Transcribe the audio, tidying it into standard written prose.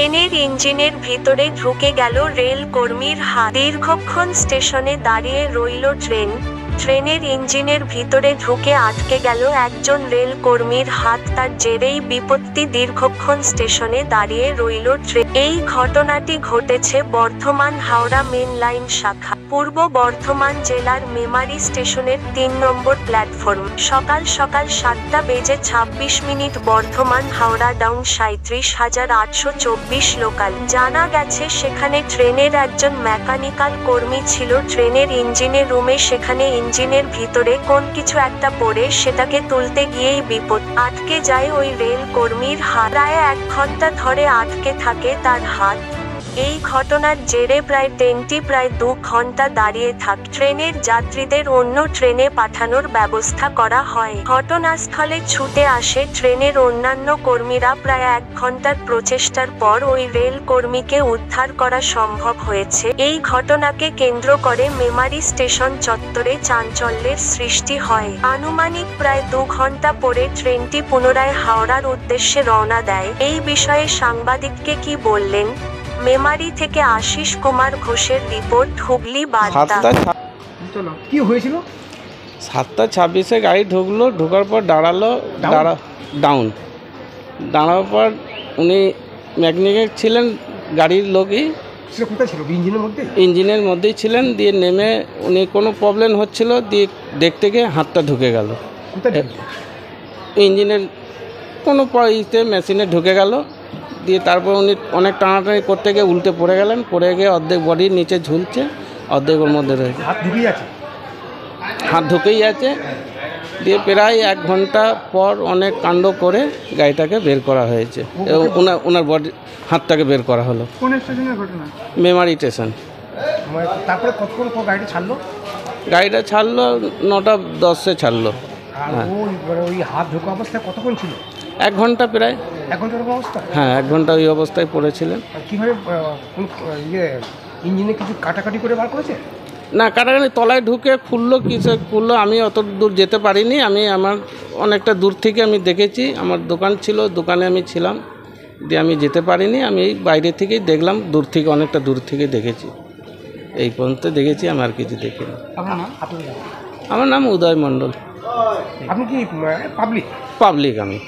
ট্রেনের ইঞ্জিনের ভিতরে ঢুকে গেল রেল কর্মীর হাত। দীর্ঘক্ষণ স্টেশনে দাঁড়িয়ে রইল ট্রেন। ট্রেনের ইঞ্জিনের ভিতরে ঢুকে আটকে গেল একজন রেল কর্মীর হাত। তার জেরেই বিপত্তি, দীর্ঘক্ষণ স্টেশনে দাঁড়িয়ে রইল ট্রেন। এই ঘটনাটি ঘটেছে বর্ধমান হাওড়া মেন লাইন শাখা, পূর্ব বর্ধমান জেলার মেমারি স্টেশনের ৩ নম্বর প্ল্যাটফর্ম। সকাল ৭:২৬ বর্ধমান হাওড়া ডাউন ৩৭,৮২৪ লোকাল। জানা গেছে সেখানে ট্রেনের একজন মেকানিক্যাল কর্মী ছিল। ট্রেনের ইঞ্জিনের রুমে সেখানে ইঞ্জিনের ভিতরে কোন কিছু একটা পড়ে সেটাকে তুলতে গিয়েই বিপদ, আটকে যায় ওই রেল কর্মীর হাত। প্রায় ১ ঘন্টা ধরে আটকে থাকে তার হাত। এই ঘটনার জেরে ট্রেনটি প্রায় ২ ঘন্টা দাঁড়িয়ে থাকে। ট্রেনের যাত্রীদের অন্য ট্রেনে পাঠানোর ব্যবস্থা করা হয়। ঘটনাস্থলে ছুটে আসে ট্রেনের অন্যান্য কর্মীরা। প্রায় ১ ঘন্টার প্রচেষ্টার পর ওই রেল কর্মীকে উদ্ধার করা সম্ভব হয়েছে। এই ঘটনাকে কেন্দ্র করে মেমারি স্টেশন চত্বরে চাঞ্চল্যের সৃষ্টি হয়। আনুমানিক প্রায় ২ ঘন্টা পরে ট্রেনটি পুনরায় হাওড়ার উদ্দেশ্যে রওনা দেয়। এই বিষয়ে সাংবাদিককে কি বললেন মেমারি থেকে আশিস কুমার ঘোষের রিপোর্ট, হুগলি বার্তা। কি হয়েছিল? 7:26 গাড়ি ঢুকলো, ঢোকার পর ডাউন দাঁড়ানোর পর উনি মেকানিক ছিলেন, গাড়ির লোকই কোথায় ছিল? ইঞ্জিনের মধ্যেই ছিলেন। দিয়ে নেমে উনি কোনো প্রবলেম হচ্ছিল, দিয়ে দেখতে গিয়ে হাতটা ঢুকে গেল ইঞ্জিনের কোনো মেশিনে ঢুকে গেল। দিয়ে তারপর উনি অনেক টানাটানি করতে গিয়ে উল্টে পড়ে গেলেন। পড়ে গিয়ে অর্ধেক বডির নিচে ঝুলছে, অর্ধেক ওর মধ্যে রয়েছে। হাত ঢুকেই আছে। দিয়ে প্রায় ১ ঘন্টা পর অনেক কাণ্ড করে গাড়িটাকে বের করা হয়েছে। ওনার বডি হাতটাকে বের করা হলো। কোন স্টেশনের ঘটনা? মেমারি স্টেশন। তারপরে কতক্ষণ পর গাড়িটা ছাড়লো? গাড়িটা ছাড়লো 9:10 ছাড়লো। ওই হাত ঢোকা অবস্থায় কতক্ষণ ছিল? ১ ঘন্টা প্রায়। ১ ঘন্টার অবস্থা? হ্যাঁ, 1 ঘন্টা ওই অবস্থায় পড়েছিলেন। কীভাবে ইঞ্জিনে কিছু কাটাকাটি করে বার করেছে? না, কাটাকাটি তলায় ঢুকে খুললো। আমি অত দূর যেতে পারিনি। আমার অনেকটা দূর থেকে আমি দেখেছি। আমার দোকান ছিল, দোকানে আমি ছিলাম, দিয়ে আমি যেতে পারিনি। আমি এই বাইরে থেকেই দেখলাম, অনেকটা দূর থেকে দেখেছি। এই পর্যন্ত দেখেছি, আমি আর কিছু দেখিনি। আমার নাম উদয় মণ্ডল। আপনি কি পাবলিক? পাবলিক আমি।